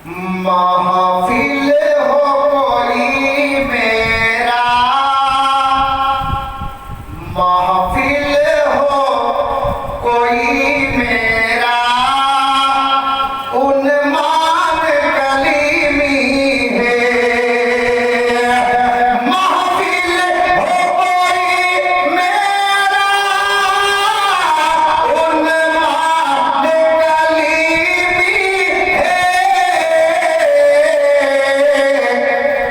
महफिल हो कोई मेरा, महफिल हो कोई मेरा, उन्मान कलीमी है। महफिल हो कोई मेरा, उन्मान कलीमी है।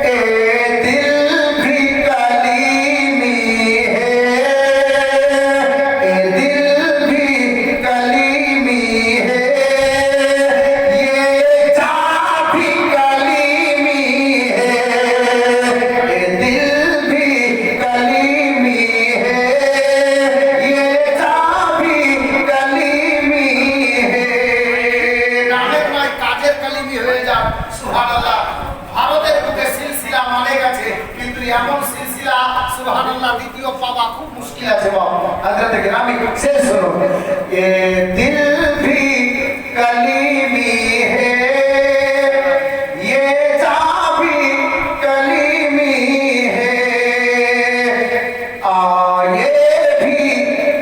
ए दिल भी कलीमी है, ए दिल भी कलीमी है, ये चाह भी कलीमी है, ए दिल भी कलीमी है, ये चाह भी कलीमी है। নামের নয় কাজের কালিমি হয়ে যান। সুবহানাল্লাহ। ভারতের বুকে সিলসিলা মানে গেছে, কিন্তু এমন সিলসিলা সুবহানাল্লাহ দ্বিতীয় পাওয়া খুব মুশকিল আছে বাবা। হযরত গ্রামী শেষ শুনুন। এ দিল ভি কলিমি হে, ये चाह भी कलीमी है, आए भी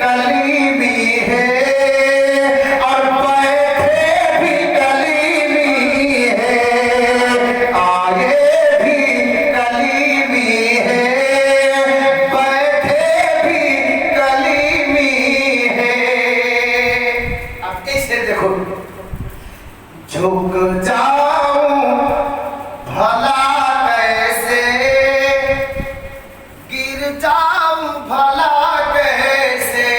कलीमी है, और बैठे भी कलीमी है, आए भी कलीमी है, बैठे भी कलीमी है। अब ऐसे देखो, झुक जाऊं भला कैसे, गिर जाऊं भला कैसे,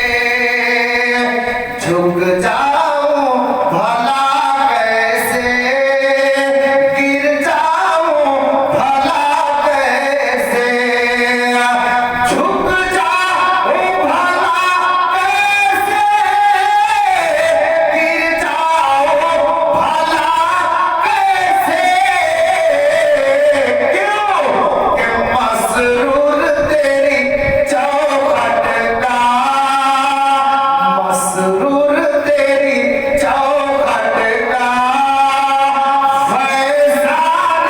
झुक जाऊं भला कैसे, गिर जाऊं भला कैसे, झुक जाऊं भला कैसे, गिर जाऊं भला कैसे। क्यों कि मसरूर तेरी चौखट का, मसरूर तेरी चौखट का, फैजान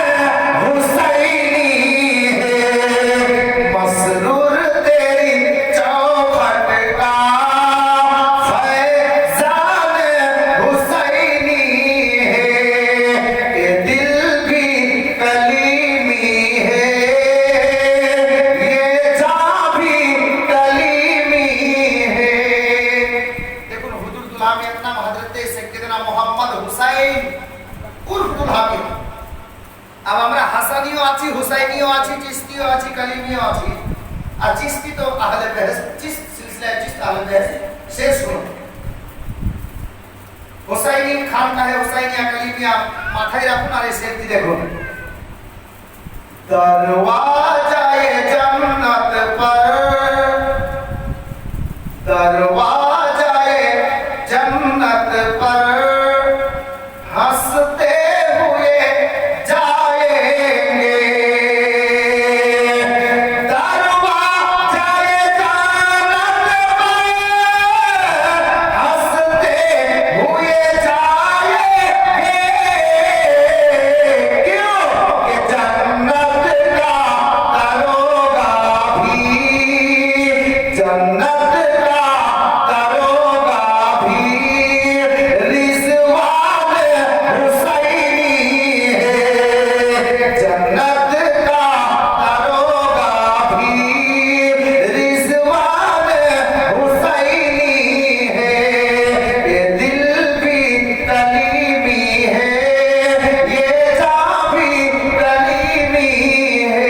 हुसैनी है, मसरूर तेरी चौखट का, फैजान हुसैनी है, ये दिल भी कलीमी है, ये चाह भी कलीमी है। দেখুন হুজুর দুলহামিয়ার নাম হযরতে সাইয়্যিদনা মুহাম্মদ হুসাইন উর্ফ দুলহামি। अब আমরা হাসানিও আছি, হুসাইনিও আছি, চিশতিও আছি, কলিমিও আছি। আর চিশতি তো আহলে বেহেশত, চিশত সিলসিলা চিশত আহলে বেহেশত। শেষ শুনুন, হুসাইনি খানকা হে হুসাইনিয়া কলিমিয়া মাথায় রাখুন আর এই শেরটি দেখুন। দরওয়াজায়ে জান্নাত पर, दरवाज़ाए जन्नत पर हंसते हुए जाएंगे, दरवाज़ाए जन्नत पर हंसते हुए जाएंगे। क्यों कि जन्नत का दरोगा भी, जन्नत का दरोगा भी रिज़वान हुसैनी है, जन्नत का दरोगा भी रिज़वान हुसैनी है, ये दिल भी कलीमी है, ये चाह भी कलीमी है।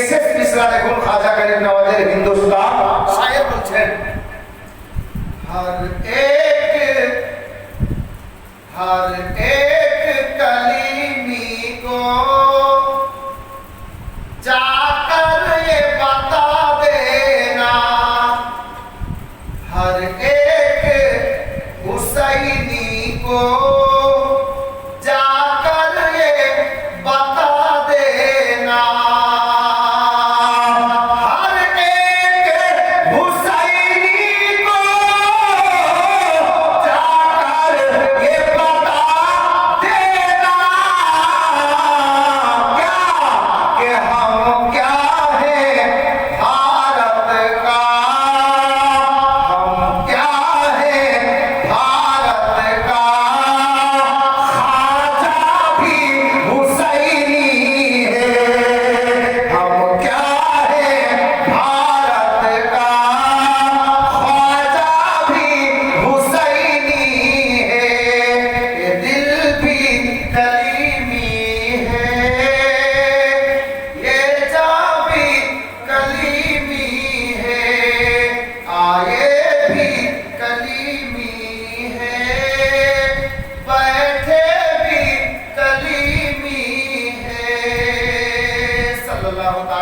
শেষ মিসরা দেখুন, খাজা গরিব নওয়াজের হিন্দুস্তান শায়ের বলছেন, हर एक कली